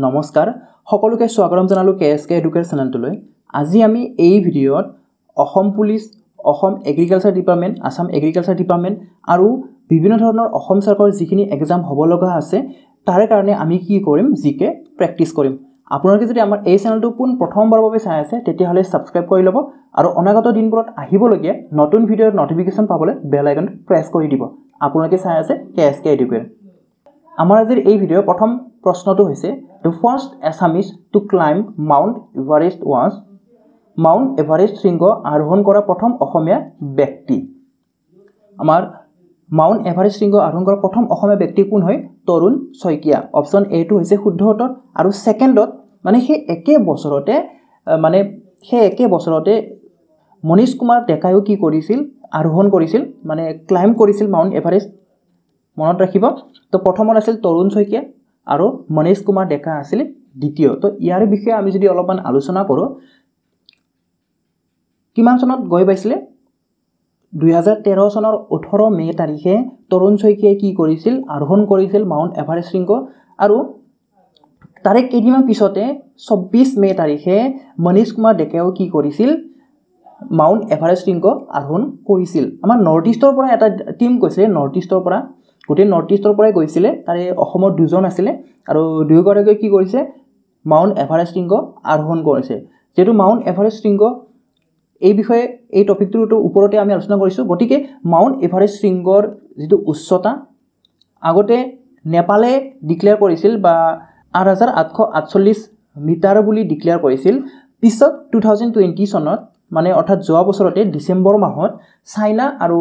নমস্কাৰ সকলোকে স্বাগতম জনালো কেএসকে এডুকেশ্যন চেনেলটোলৈ আজি আমি এই ভিডিঅ'ত Assam police Assam agriculture department Assam agriculture department আৰু বিভিন্ন ধৰণৰ অসম চৰকাৰৰ যিখিনি এক্সাম হ'ব লগা আছে তাৰে কাৰণে আমি কি কৰিম জিকে প্ৰেক্টিছ কৰিম আপোনালোকে যদি আমাৰ এই চেনেলটো পোন প্ৰথমবাৰৰ বাবে চাই আছে তেতিয়াহ'লে সাবস্ক্ৰাইব কৰি ল'ব আৰু অনাগত দিনবোৰত আহিবলগীয়া নতুন ভিডিঅ'ৰ নটিফিকেশ্যন পাবলৈ বেল আইকন প্ৰেছ কৰি দিব আপোনালোকে চাই আছে কেএসকে এডুকেশ্যন আমাৰ আজিৰ এই ভিডিঅ'ৰ প্ৰথম প্ৰশ্নটো হৈছে The first Assamese to climb Mount Everest was Mount Everest শৃংগ আৰোহণ কৰা প্ৰথম অসমীয়া ব্যক্তি আমাৰ Mount Everest শৃংগ আৰোহণ কৰা প্ৰথম অসমীয়া ব্যক্তি কোন হয় তৰুণ শইকীয়া অপচন এ টো হৈছে শুদ্ধ উত্তৰ আৰু সেকেন্ডত মানে সেই একে বছৰতে মনীষ কুমাৰ ডেকায়ো কি কৰিছিল আৰোহণ কৰিছিল মানে ক্লাইম্ব কৰিছিল মাউণ্ট এভাৰেষ্ট মনত ৰাখিব তো প্ৰথমত আছিল তৰুণ শইকীয়া আৰু মনীষ কুমাৰ ডেকা আছিল দ্বিতীয় তো ইয়াৰ বিষয়ে আমি যদি অলপমান আলোচনা কৰো কিমান চনত গৈ পাইছিলে 2013 চনৰ 18 মে তাৰিখে তৰুণ শইকীয়াই কি কৰিছিল আৰোহণ কৰিছিল মাউণ্ট এভাৰেষ্ট শৃংগ আৰু তাৰে কেইদিনমান পিছতে 24 মে তাৰিখে মনীষ কুমাৰ ডেকায়ো কি কৰিছিল মাউণ্ট এভাৰেষ্ট শৃংগ আৰোহণ কৰিছিল আমাৰ নৰ্থ ইষ্টৰ পৰা এটা টিম গৈছে নৰ্থ ইষ্টৰ পৰা গোটেই নৰ্থ ইষ্টৰ পৰাই গৈছিলে তাৰে অসমৰ দুজন আছিল আৰু দুয়োগৰাকীয়ে কি কৰিছে মাউণ্ট এভাৰেষ্ট শৃংগ আৰোহণ কৰিছে যেটো মাউণ্ট এভাৰেষ্ট শৃংগ এই বিষয়ে এই টপিকটোৰ ওপৰতে আমি আলোচনা কৰিছো গতিকে মাউণ্ট এভাৰেষ্ট শৃংগৰ যেটো উচ্চতা আগতে নেপালে ডিক্লেয়াৰ কৰিছিল বা 8848 মিটাৰ বুলি ডিক্লেয়াৰ কৰিছিল পিছত 2020 চনত মানে অৰ্থাৎ যোৱা বছৰতে ডিসেম্বৰ মাহত চাইনা আৰু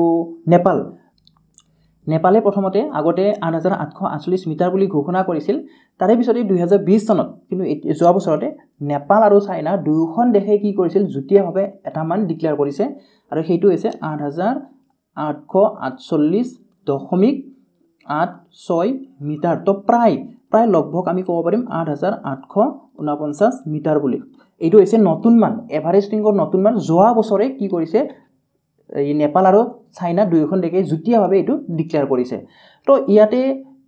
নেপালে প্ৰথমতে আগতে 8848 মিটাৰ বুলি ঘোষণা কৰিছিল তাৰে পিছতে 2020 চনত কিন্তু যোৱা বছৰতে নেপাল আৰু চাইনা দুয়োখন দেশে কি কৰিছিল যুটীয়াভাৱে এটা মান ডিক্লেয়াৰ কৰিছে আৰু সেইটো হৈছে 8848.86 মিটাৰ তো প্ৰায় লগভগ আমি ক'ব পাৰিম 8849 মিটাৰ বুলি এইটো হৈছে নতুন মান এভাৰেষ্ট শৃংগৰ নতুন মান যোৱা বছৰে কি কৰিছে এই নেপাল আৰু চাইনা দুয়োখন দেশে যুটীয়াভাৱে এটো ডিক্লেয়াৰ কৰিছে তো ইয়াতে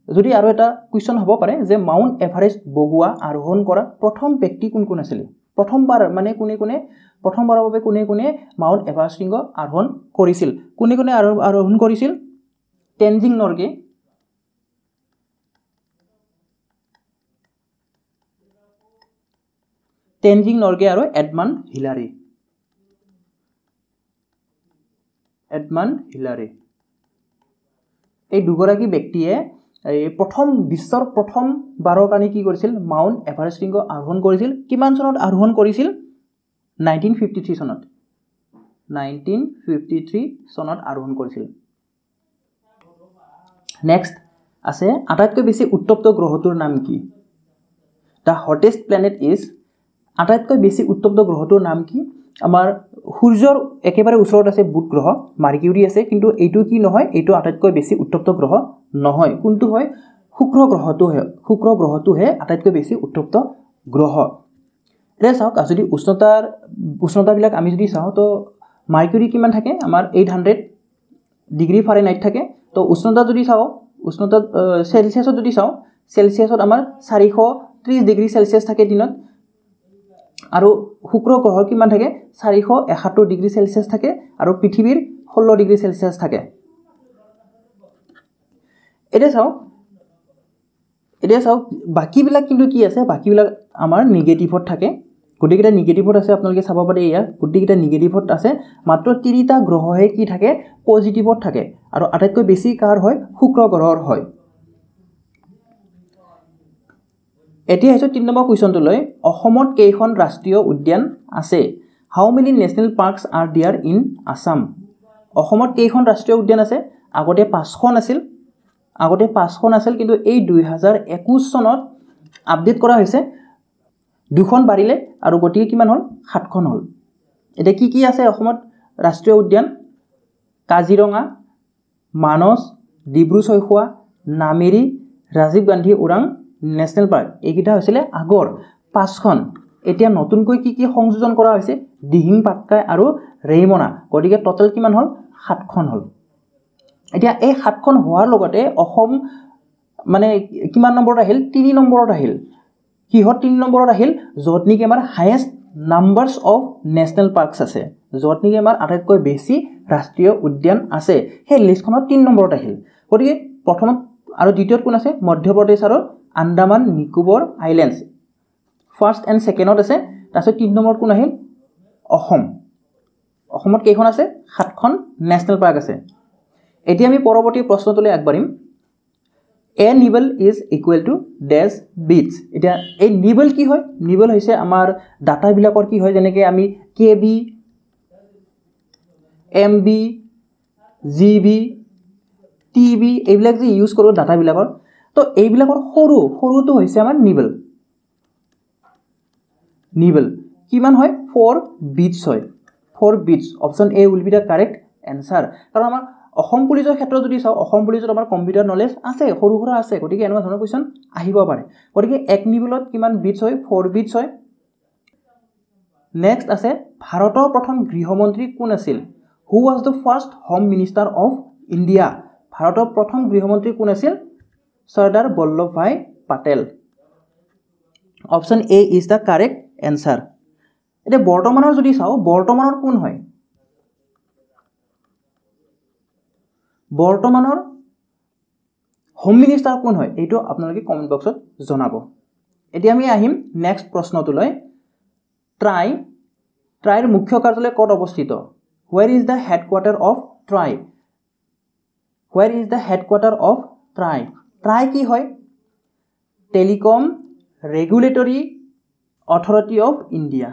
যদি আৰু এটা কোৱেশ্চন হ'ব পাৰে যে মাউণ্ট এভাৰেষ্ট বগুৱা আৰোহণ কৰা প্ৰথম ব্যক্তি কোন আছিল প্ৰথমবাৰ মানে প্ৰথমবাৰৰ বাবে কোনে মাউণ্ট এভাৰেষ্ট শৃংগ আৰোহণ কৰিছিল কোনে আৰোহণ কৰিছিল টেনজিং নৰ্গে আৰু এডমাণ্ড হিলাৰী এই দুগৰাকী ব্যক্তিয়ে বিশ্বৰ প্ৰথম বাৰৰ কাৰণে কি কৰিছিল মাউণ্ট এভাৰেষ্ট শৃংগ আৰোহণ কৰিছিল কিমান চনত আৰোহণ কৰিছিল 1953 চনত আৰোহণ কৰিছিল নেক্সট আছে আটাইতকৈ বেছি উত্তপ্ত গ্ৰহটোৰ নাম কি দা হটেষ্ট প্ল্যানেট ইজ আটাইতকৈ বেছি উত্তপ্ত গ্ৰহটোৰ নাম কি আমাৰ সূৰ্যৰ একেবাৰে ওচৰত আছে বুধ গ্ৰহ মাৰ্কিউৰি আছে কিন্তু এইটো কি নহয় এইটো আটাইতকৈ বেছি উত্তপ্ত গ্ৰহ নহয় কোনটো হয় শুক্ৰ গ্ৰহটোহে আটাইতকৈ বেছি উত্তপ্ত গ্ৰহ এনে চাওক যদি উষ্ণতাবিলাক আমি যদি চাওঁ তো মাৰ্কিউৰি কিমান থাকে আমাৰ 800 ডিগ্ৰী ফাৰেনহাইট থাকে তো উষ্ণতা সেলসিয়াছত যদি চাওঁ সেলসিয়াছত আমাৰ 430 ডিগ্ৰী সেলসিয়াছ থাকে দিনত আৰু শুক্ৰ গ্ৰহৰ কিমান থাকে 471 ডিগ্ৰী সেলসিয়াছ থাকে আৰু পৃথিৱীৰ 16 ডিগ্ৰী সেলসিয়াছ থাকে এতিয়া চাওক বাকিবিলাক কিন্তু কি আছে বাকিবিলাক আমাৰ নিগেটিভত থাকে গোটেইকেইটা নিগেটিভত আছে আপোনালোকে চাব পাৰে ইয়া গোটেইকেইটা নিগেটিভত আছে মাত্ৰ 3টা গ্ৰহহে কি থাকে পজিটিভত থাকে আৰু আটাইতকৈ বেছি কাৰ হয় শুক্ৰ গ্ৰহৰ হয় এতিয়া হৈছে 3 নম্বৰ কোৱেশ্চনটো লৈ অসমত কেইখন ৰাষ্ট্ৰীয় উদ্যান আছে how many national parks are there in Assam অসমত কেইখন ৰাষ্ট্ৰীয় উদ্যান আছে আগতে 5খন আছিল কিন্তু এই 2021 চনত আপডেট কৰা হৈছে দুখন বাঢ়িলে আৰু গতিকে কিমান হ'ল 7খন হ'ল এটা কি আছে অসমত ৰাষ্ট্ৰীয় উদ্যান কাজিৰঙা মানস ডিব্ৰু-চৈখোৱা নামেৰি ৰাজীৱ গান্ধী ওৰাং নেশনেল পাৰ্ক এইকেইটা হৈছিল আগৰ 5খন এতিয়া নতুনকৈ কি সংযোজন কৰা হৈছে দিহিং পাটকাই আৰু ৰেইমনা গতিকে টোটাল কিমান হ'ল 7খন হ'ল এতিয়া এই 7খন হোৱাৰ লগতে অসম মানে কিমান নম্বৰত আহিল 3 নম্বৰত আহিল কিহত 3 নম্বৰত আহিল য'ত নেকি আমাৰ highest numbers of national parks আছে য'ত নেকি আমাৰ আটাইতকৈ বেছি ৰাষ্ট্ৰীয় উদ্যান আছে সেই লিষ্টখনত 3 নম্বৰত আহিল গতিকে প্ৰথমত আৰু দ্বিতীয়ত কোন আছে মধ্যপ্ৰদেশ আৰু Andaman Nicobar islands first and ছেকেণ্ডত আছে তাৰপিছত 3 নম্বৰত কোন আহিল অসমত কেইখন আছে 7খন নেশ্যনেল পাৰ্ক আছে এতিয়া আমি পৰৱৰ্তী প্ৰশ্নটোলৈ আগবাঢ়িম A nibble is equal to dash bits এতিয়া এই নিবল কি হয় নিবল হৈছে আমাৰ ডাটা বিলাকৰ কি হয় যেনেকৈ আমি KB MB GB TB এইবিলাক যে ইউজ কৰোঁ ডাটা বিলাকৰ তো এইবিলাকৰ সৰুটো হৈছে আমাৰ নিবল কিমান হয় 4 bits হয় 4 bits option A will be the correct answer কাৰণ আমাৰ অসম পুলিচৰ ক্ষেত্ৰত যদি চাও অসম পুলিচত আমাৰ কম্পিউটাৰ নলেজ আছে সৰু আছে গতিকে এনেকুৱা ধৰণৰ কোৱেশ্চন আহিব পাৰে গতিকে এক নিবলত কিমান বিটস হয় 4 বিটস হয় নেক্সট আছে ভাৰতৰ প্ৰথম গৃহমন্ত্ৰী কোন আছিল who was the first home minister of India ভাৰতৰ প্ৰথম গৃহমন্ত্ৰী কোন আছিল Sardar Vallabhbhai Patel option A is the correct answer এতিয়া বৰ্তমানৰ যদি চাও বৰ্তমানৰ কোন হয় বৰ্তমানৰ হোম মিনিষ্টাৰ কোন হয় এইটো আপোনালোকে কমেন্ট বক্সত জনাব এতিয়া আমি আহিম নেক্সট প্ৰশ্নটোলৈ ট্ৰাইৰ মুখ্য কাৰ্যালয় ক'ত অৱস্থিত where is the headquarter of TRAI কি হয় telecom regulatory authority of India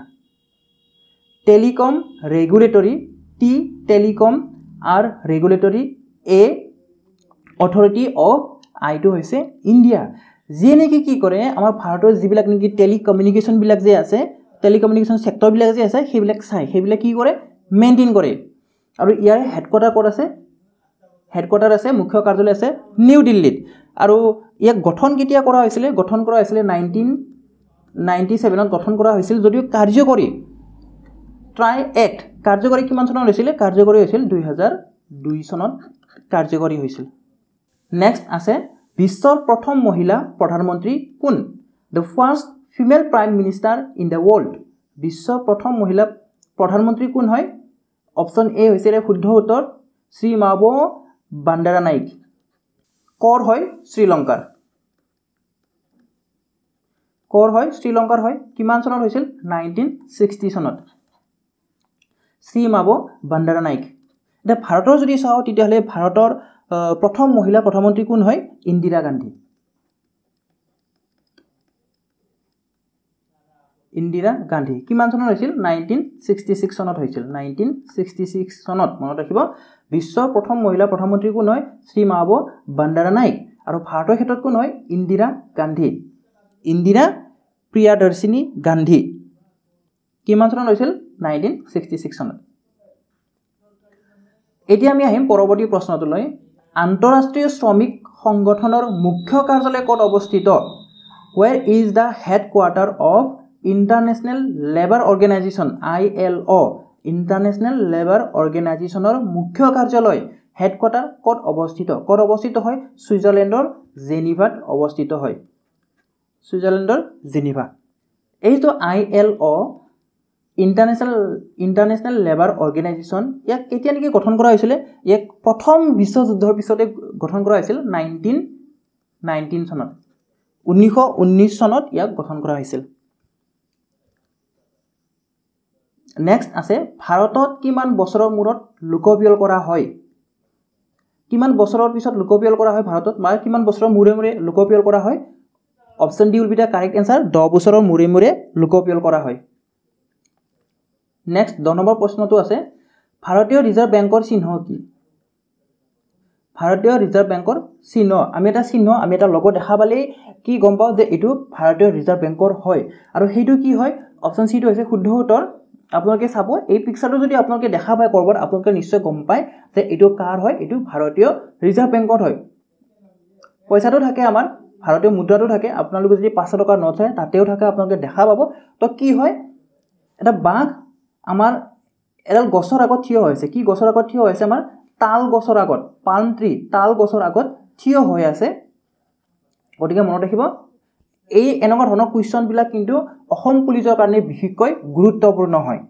telecom regulatory T telecom আৰ ৰেগুলেটৰী A অথৰিটি অফ আইটো হৈছে ইণ্ডিয়া যি নেকি কি কৰে আমাৰ ভাৰতৰ যিবিলাক নেকি টেলিকমিউনিকেশ্যন বিলাক যে আছে টেলিকমিউনিকেশ্যন সেক্টৰ বিলাক যে আছে সেইবিলাক সেইবিলাক কি কৰে মেইনটেইন কৰে আৰু ইয়াৰ হেডকোৱাৰ্টাৰ ক'ত আছে হেডকোৱাৰ্টাৰ আছে মুখ্য কাৰ্যালয় আছে নিউ দিল্লীত আৰু ইয়াক গঠন কেতিয়া কৰা হৈছিল 1997ত গঠন কৰা হৈছিল যদিও কাৰ্যকৰী ট্ৰাই এক্ট কাৰ্যকৰী কিমান চনত হৈছিল কাৰ্যকৰী হৈছিল 2002 চনত কাৰ্যকৰী হৈছিল নেক্সট আছে বিশ্বৰ প্ৰথম মহিলা প্ৰধানমন্ত্ৰী কোন the first female prime minister in the world বিশ্বৰ প্ৰথম মহিলা প্ৰধানমন্ত্ৰী কোন হয় অপশ্যন A হৈছে শুদ্ধ উত্তৰ শ্ৰী মাবো বান্দাৰানাইক কৰ হয় শ্ৰীলংকাৰ হয় কিমান চনত হৈছিল 1960 চনত শ্ৰী মাবো বান্দাৰানাইক এতিয়া ভাৰতৰ যদি চাও তেতিয়াহলে ভাৰতৰ প্ৰথম মহিলা প্ৰধানমন্ত্ৰী কোন হয় ইন্দিৰা গান্ধী কিমান চনত হৈছিল 1966 চনত হৈছিল 1966 চনত মনত ৰাখিব বিশ্বৰ প্ৰথম মহিলা প্ৰধানমন্ত্ৰী কোন হয় শ্ৰী মাবো বান্দাৰানাইক আৰু ভাৰতৰ ক্ষেত্ৰত কোন হয় ইন্দিৰা প্ৰিয়াদৰ্শিনী গান্ধী কিমান চনত হৈছিল 1966 চনত এতিয়া আমি আহিম পৰৱৰ্তী প্ৰশ্নটোলৈ আন্তঃৰাষ্ট্ৰীয় শ্ৰমিক সংগঠনৰ মুখ্য কাৰ্যালয় ক'ত অৱস্থিত where is the headquarter of international labor organization ILO international labor organizationৰ মুখ্য কাৰ্যালয় হেডকোৱাৰ্টাৰ ক'ত অৱস্থিত হয় সুইজাৰলেণ্ডৰ জেনিভাত অৱস্থিত হয় এইটো ILO ইন্টাৰনেশ্যনেল লেবাৰ অৰ্গেনাইজেশ্যন ইয়াক কেতিয়া নেকি গঠন কৰা হৈছিল ইয়াক প্ৰথম বিশ্ব যুদ্ধৰ পিছতে গঠন কৰা হৈছিল 1919 চনত 1919 চনত ইয়াক গঠন কৰা হৈছিল নেক্সট আছে ভাৰতত কিমান বছৰৰ মূৰত লোকপিয়ল কৰা হয় কিমান বছৰৰ পিছত লোকপিয়ল কৰা হয় ভাৰতত বা কিমান বছৰৰ মূৰে মূৰে লোকপিয়ল কৰা হয় option D will be the correct answer 10 বছৰৰ মূৰে মূৰে লোকপিয়ল কৰা হয় নেক্সট 2 নম্বৰ প্ৰশ্নটো আছে ভাৰতীয় ৰিজাৰ্ভ বেংকৰ চিহ্ন কি ভাৰতীয় ৰিজাৰ্ভ বেংকৰ চিহ্ন আমি এটা লোগো দেখা পালে কি গম পাও যে এটো ভাৰতীয় ৰিজাৰ্ভ বেংকৰ হয় আৰু হেইটো কি হয় অপশ্যন সি টো হৈছে শুদ্ধ উত্তৰ আপোনালোকে চাব এই পিকচাৰটো যদি আপোনালোকে দেখা পায় কৰবাত আপোনালোকে নিশ্চয় গম পায় যে এটো কাৰ হয় এটো ভাৰতীয় ৰিজাৰ্ভ বেংকৰ হয় পইচাটো থাকে আমাৰ ভাৰতীয় মুদ্ৰাটো থাকে আপোনালোকে যদি 500 টকা নোট আছে তাতেও থাকে আপোনালোকে দেখা পাব তো কি হয় এটা বাঘ আমাৰ এডাল গছৰ আগত থিয় হৈছে কি গছৰ আগত থিয় হৈছে আমাৰ তাল গছৰ আগত পাল্ম ট্ৰি তাল গছৰ আগত থিয় হৈ আছে গতিকে মনত ৰাখিব এই এনেকুৱা ধৰণৰ কুৱেশ্যনবিলাক কিন্তু অসম পুলিচৰ কাৰণে বিশেষকৈ গুৰুত্বপূৰ্ণ হয়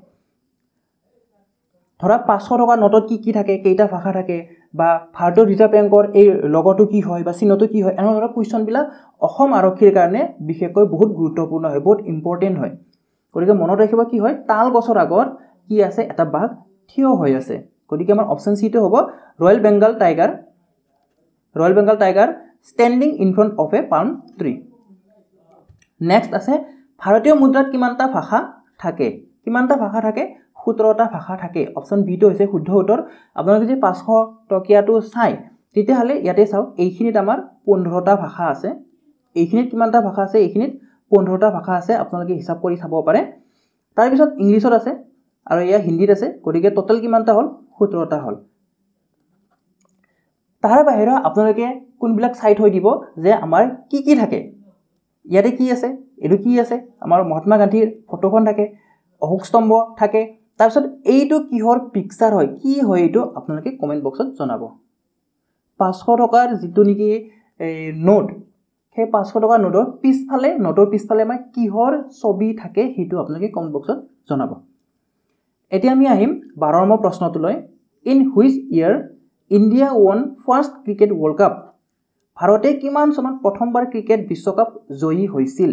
ধৰা 500 টকা নোটত কি থাকে কেইটা ভাষা থাকে বা ভাৰতীয় ৰিজাৰ্ভ বেংকৰ এই লগটো কি হয় বা চিহ্নটো কি হয় এনেকুৱা ধৰণৰ কুৱেশ্যনবিলাক অসম আৰক্ষীৰ কাৰণে বিশেষকৈ বহুত গুৰুত্বপূৰ্ণ হয় বহুত ইম্পৰ্টেণ্ট হয় গতিকে মনত ৰাখিব কি হয় তাল গছৰ আগত কি আছে এটা বাঘ থিয় হৈ আছে গতিকে আমাৰ অপচন সিটো হ'ব royal Bengal tiger standing in front of a palm tree next আছে ভাৰতীয় মুদ্ৰাত কিমানটা ভাষা থাকে 17টা ভাষা থাকে অপচন বি টো হৈছে শুদ্ধ উত্তৰ আপোনালোকে যদি 500 টকীয়াটো চাই তেতিয়াহ'লে ইয়াতে চাওক এইখিনিত আমাৰ 15টা ভাষা আছে এইখিনিত কিমানটা ভাষা আছে এইখিনিত 15টা ভাষা আছে আপোনালোকে হিচাপ কৰি চাব পাৰে তাৰ পিছত ইংলিছত আছে আৰু ইয়া হিন্দীত আছে গতিকে টোটাল কিমানটা হ'ল 17টা হ'ল তাৰ বাহিৰে আপোনালোকে কোনবিলাক চাই থৈ দিব যে আমাৰ কি থাকে ইয়াতে কি আছে এটো কি আছে আমাৰ মহাত্মা গান্ধীৰ ফটোখন থাকে অশোক স্তম্ভ থাকে তাৰ পিছত এইটো কিহৰ পিকচাৰ হয় কি হয় এইটো আপোনালোকে কমেন্ট বক্সত জনাব 500 টকাৰ যিটো নেকি নোট সেই 500 টকাৰ নোটৰ পিছফালে আমাৰ কিহৰ ছবি থাকে সেইটো আপোনালোকে কমেন্ট বক্সত জনাব এতিয়া আমি আহিম 12 নম্বৰ প্ৰশ্নটোলৈ in which year India won first cricket world cup ভাৰতে কিমান চনত প্ৰথমবাৰ ক্ৰিকেট বিশ্বকাপ জয়ী হৈছিল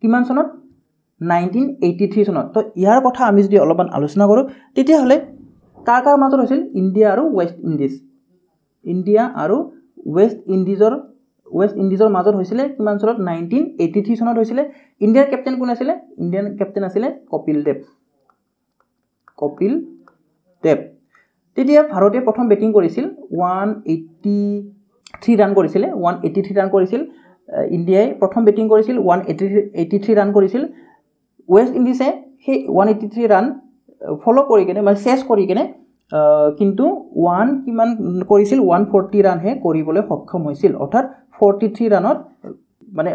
কিমান চনত 1983 চনত তো ইয়াৰ কথা আমি যদি অলপমান আলোচনা কৰো তেতিয়াহ'লে কাৰ মাজত হৈছিল ইণ্ডিয়া আৰু ৱেষ্ট ইণ্ডিজৰ মাজত হৈছিল কিমান চনত 1983 চনত হৈছিল ইণ্ডিয়াৰ কেপ্টেইন কোন আছিল ইণ্ডিয়ান কেপ্টেইন আছিল কপিল দেৱ তেতিয়া ভাৰতে প্ৰথম বেটিং কৰিছিল 183 ৰান কৰিছিল ইণ্ডিয়াই প্ৰথম বেটিং কৰিছিল 183 ৰান কৰিছিল ৱেষ্ট ইণ্ডিজে সেই 183 ৰান ফলো কৰি কেনে মানে চেছ কৰি কেনে কিন্তু কিমান কৰিছিল 140 ৰান হে কৰিবলৈ সক্ষম হৈছিল অৰ্থাৎ 43 ৰানত মানে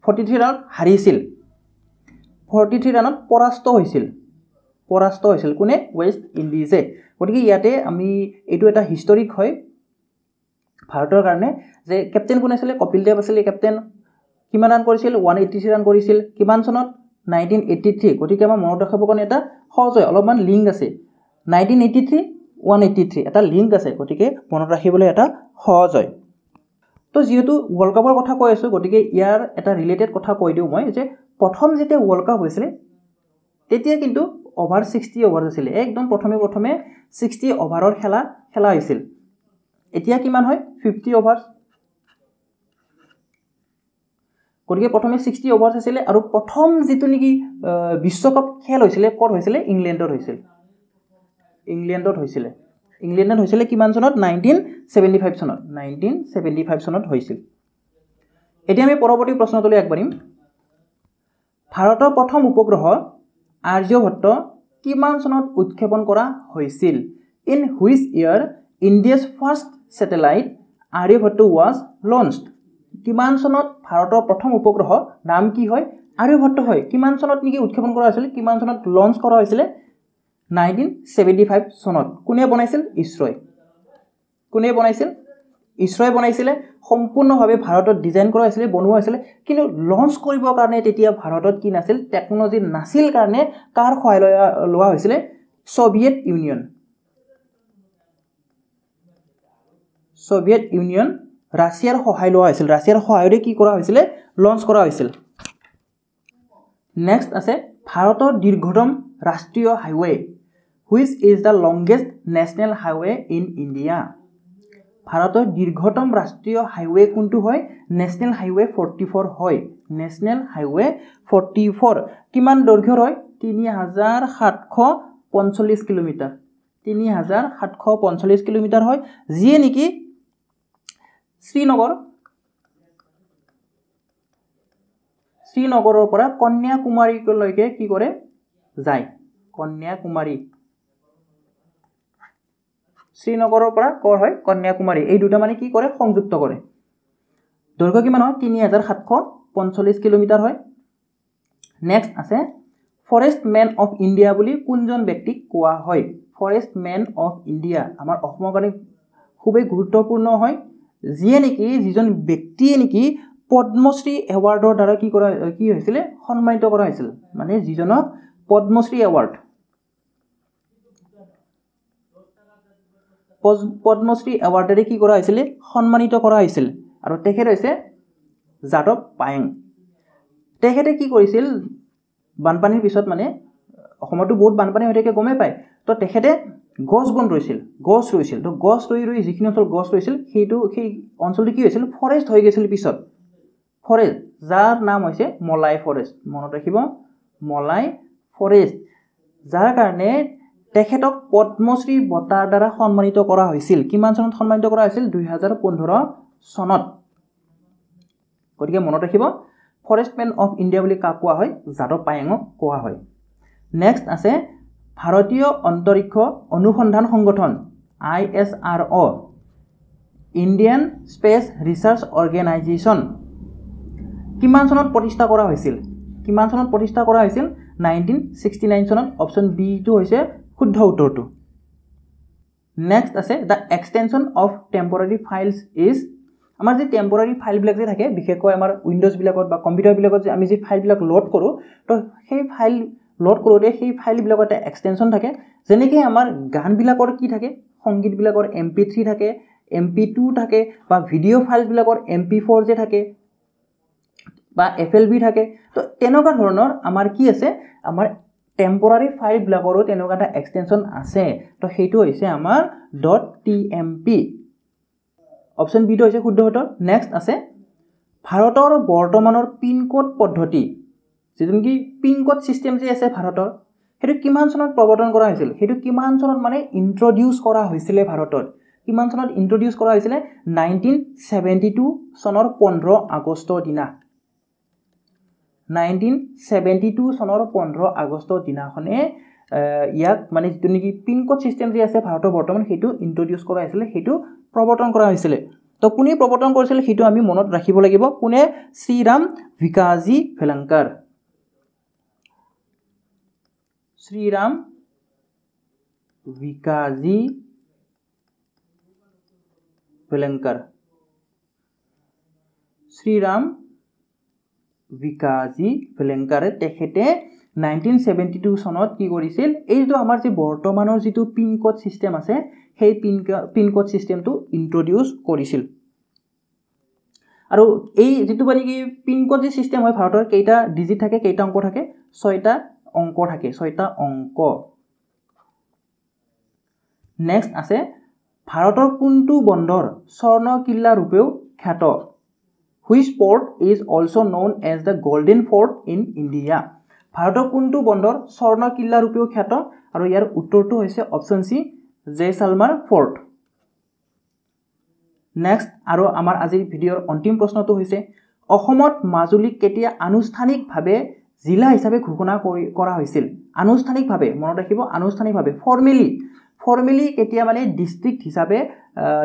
43 ৰান হাৰিছিল 43 ৰানত পৰাস্ত হৈছিল কোনে ৱেষ্ট ইণ্ডিজে গতিকে ইয়াতে আমি এইটো এটা হিষ্টৰিক হয় ভাৰতৰ কাৰণে যে কেপ্টেইন কোন আছিল কপিল দেৱ আছিল কেপ্টেইন কিমান ৰান কৰিছিল 183 ৰান কৰিছিল কিমান চনত 1983 গতিকে আমাৰ মনত ৰাখিব কাৰণে এটা সহজ হয় অলপমান লিংক আছে 1983 183 এটা লিংক আছে গতিকে মনত ৰাখিবলৈ এটা সহজ হয় তো যেহেতু ওয়াৰ্ল্ড কাপৰ কথা কৈ আছো গতিকে ইয়াৰ এটা ৰিলেটেড কথা কৈ দিও মই যে প্ৰথম যেতিয়া ওয়াৰ্ল্ড কাপ হৈছিল তেতিয়া কিন্তু ওভাৰ 60 ওভাৰ আছিল একদম প্ৰথমে 60 ওভাৰৰ খেলা হৈছিল এতিয়া কিমান হয় 50 ওভাৰ গতিকে প্ৰথমে 60 ওভাৰ আছিল আৰু প্ৰথম যেটো নেকি বিশ্বকাপ খেল হৈছিল ক'ত হৈছিল ইংলেণ্ডত হৈছিল কিমান চনত 1975 চনত হৈছিল এতিয়া আমি পৰৱৰ্তী প্ৰশ্নটোলৈ আগবাঢ়িম ভাৰতৰ প্ৰথম উপগ্ৰহ আৰ্যভট্ট কিমান চনত উৎক্ষেপণ কৰা হৈছিল in which year India's first satellite Aryabhata was launched কিমান চনত ভাৰতৰ প্ৰথম উপগ্ৰহ নাম কি হয় আৰ্যভট্ট হয় কিমান চনত নেকি উৎক্ষেপণ কৰা হৈছিল কিমান চনত লঞ্চ কৰা হৈছিল 1975 চনত কোনে বনাইছিল ইছৰোই বনাইছিল সম্পূৰ্ণভাৱে ভাৰতত ডিজাইন কৰা হৈছিল বনোৱা হৈছিল কিন্তু লঞ্চ কৰিবৰ কাৰণে তেতিয়া ভাৰতত কি নাছিল টেকনলজি নাছিল কাৰণে কাৰ সহায় লোৱা হৈছিল সোভিয়েট ইউনিয়ন ৰাছিয়াৰ সহায় লোৱা হৈছিল ৰাছিয়াৰ সহায়ৰে কি কৰা হৈছিল লঞ্চ কৰা হৈছিল নেক্সট আছে ভাৰতৰ দীৰ্ঘতম ৰাষ্ট্ৰীয় highway which is the longest national highway in India ভাৰতৰ দীৰ্ঘতম ৰাষ্ট্ৰীয় হাইৱে কোনটো হয় নেশনেল হাইৱে 44 হয় নেশনেল হাইৱে 44 কিমান দৈৰ্ঘ্যৰ হয় 3745 কিলোমিটাৰ হয় যিয়ে নেকি শ্ৰীনগৰৰ পৰা কন্যাকুমাৰীলৈকে কি কৰে যায় শ্ৰীনগৰৰ পৰা কৰ হয় কন্যাকুমাৰী এই দুটা মানে কি কৰে সংযুক্ত কৰে দৈৰ্ঘ্য কিমান হয় 3745 কিলোমিটাৰ হয় নেক্সট আছে ফৰেষ্ট মেন অফ ইণ্ডিয়া বুলি কোনজন ব্যক্তিক কোৱা হয় ফৰেষ্ট মেন অফ ইণ্ডিয়া আমাৰ অসমৰ কাৰণে খুবেই গুৰুত্বপূৰ্ণ হয় যিয়ে নেকি যিজন ব্যক্তিয়ে নেকি পদ্মশ্ৰী এৱাৰ্ডৰ দ্বাৰা কি হৈছিল সন্মানিত কৰা হৈছিল মানে যিজনক পদ্মশ্ৰী এৱাৰ্ড পদ্মশ্ৰী এৱাৰ্ডেৰে কি কৰা হৈছিল সন্মানিত কৰা হৈছিল আৰু তেখেত হৈছে যাদৱ পায়েং তেখেতে কি কৰিছিল বানপানীৰ পিছত মানে অসমতো বহুত বানপানী হৈ থাকে গমে পায় তো তেখেতে গছ ৰুইছিল তো গছ ৰুই যিখিনি অঞ্চল গছ ৰুইছিল সেই অঞ্চলটো কি হৈছিল ফৰেষ্ট হৈ গৈছিল পিছত ফৰেষ্ট যাৰ নাম হৈছে মলাই ফৰেষ্ট মনত ৰাখিব মলাই ফৰেষ্ট যাৰ কাৰণে তেখেতক পদ্মশ্ৰী বঁটাৰ দ্বাৰা সন্মানিত কৰা হৈছিল কিমান চনত সন্মানিত কৰা হৈছিল 2015 চনত গতিকে মনত ৰাখিব ফৰেষ্টমেন অফ ইণ্ডিয়া বুলি কাক কোৱা হয় যাদৱ পায়েঙক কোৱা হয় নেক্সট আছে ভাৰতীয় অন্তৰিক্ষ অনুসন্ধান সংগঠন ISRO Indian space research organisation কিমান চনত প্ৰতিষ্ঠা কৰা হৈছিল 1969 চনত অপশ্যন বি টো হৈছে শুদ্ধ উত্তৰটো নেক্সট আছে the extension of temporary files is আমাৰ যে টেম্পৰাৰী ফাইলবিলাক যে থাকে বিশেষকৈ আমাৰ উইণ্ডোজ বিলাকত বা কম্পিউটাৰ বিলাকত যে আমি যে ফাইলবিলাক লোড কৰোঁ তো সেই ফাইল লোড কৰোঁতে সেই ফাইলবিলাকত এটা এক্সটেনশ্যন থাকে যেনেকৈ আমাৰ গানবিলাকৰ কি থাকে সংগীতবিলাকৰ MP3 থাকে MP2 থাকে বা ভিডিঅ' ফাইলবিলাকৰ MP4 যে থাকে বা FLV থাকে তো তেনেকুৱা ধৰণৰ আমাৰ কি আছে আমাৰ টেম্পৰাৰী ফাইলবিলাকৰো তেনেকুৱা এটা এক্সটেনশ্যন আছে তো সেইটো হৈছে আমাৰ .tmp অপশ্যন বি টো হৈছে শুদ্ধ উত্তৰ নেক্সট আছে ভাৰতৰ বৰ্তমানৰ পিন কোড পদ্ধতি যিটো কি পিন কোড সিস্টেম যে আছে ভাৰতৰ সেইটো কিমান চনত প্ৰৱৰ্তন কৰা হৈছিল সেইটো কিমান চনত মানে ইন্ট্ৰোডিউস কৰা হৈছিল ভাৰতত কিমান চনত ইন্ট্ৰোডিউস কৰা হৈছিল 1972 চনৰ 15 আগষ্টৰ দিনা 1972 চনৰ 15 আগষ্টৰ দিনাখনে ইয়াক মানে যিটো নেকি পিন কোড সিস্টেম যে আছে ভাৰতৰ বৰ্তমান সেইটো ইন্ট্ৰোডিউস কৰা হৈছিল সেইটো প্ৰৱৰ্তন কৰা হৈছিল তো কোনে প্ৰৱৰ্তন কৰিছিল সেইটো আমি মনত ৰাখিব লাগিব কোনে শ্ৰীৰাম ভিকাজি ভেলাংকাৰ শ্ৰীৰাম ভিকাজি ভেলাংকাৰ শ্ৰীৰাম ভিকাজি ভেলাংকাৰে তেখেতে 1972 চনত কি কৰিছিল এই যে আমাৰ যে বৰ্তমানৰ যেটো পিন কোড সিস্টেম আছে সেই পিন কোড সিস্টেমটো ইন্ট্ৰোডিউস কৰিছিল আৰু এই যেটো মানে কি পিন কোড যে সিস্টেম হয় ভাৰতৰ কেইটা ডিজিট থাকে কেইটা অংক থাকে 6টা অংক থাকে 6টা অংক নেক্সট আছে ভাৰতৰ কোনটো বন্দৰ স্বৰ্ণ কিল্লা ৰূপেও খ্যাত which port is also known as the golden fort in India ভাৰতৰ কোনটো বন্দৰ স্বৰ্ণ কিল্লা ৰূপেও খ্যাত আৰু ইয়াৰ উত্তৰটো হৈছে অপচন সি জয়সালমাৰ ফৰ্ট নেক্সট আৰু আমাৰ আজিৰ ভিডিঅৰ অন্তিম প্ৰশ্নটো হৈছে অসমত মাজুলীক কেতিয়া আনুষ্ঠানিকভাৱে জিলা হিচাপে ঘোষণা কৰা হৈছিল আনুষ্ঠানিকভাৱে মনত ৰাখিব আনুষ্ঠানিকভাৱে ফৰ্মেলি কেতিয়া মানে ডিস্ট্ৰিক্ট হিচাপে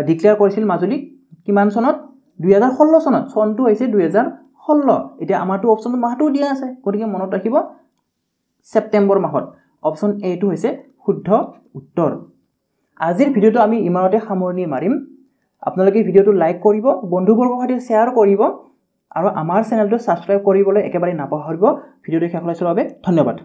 ডিক্লেয়াৰ কৰিছিল মাজুলীক কিমান চনত 2016 চনত চনটো হৈছে 2016 এতিয়া আমাৰটো অপচন মাহটো দিয়া আছে গতিকে মনত ৰাখিব সেপ্টেম্বৰ মাহত অপচন এ টো হৈছে শুদ্ধ উত্তৰ আজিৰ ভিডিওটো আমি ইমানতে সামৰণি মাৰিম আপোনালোকে ভিডিওটো লাইক কৰিব বন্ধুবৰ্গৰ সৈতে শেয়াৰ কৰিব আৰু আমাৰ চেনেলটো সাবস্ক্ৰাইব কৰিবলৈ একেবাৰে নাপাহৰিব ভিডিওটো শেষলৈ চোৱাৰ বাবে ধন্যবাদ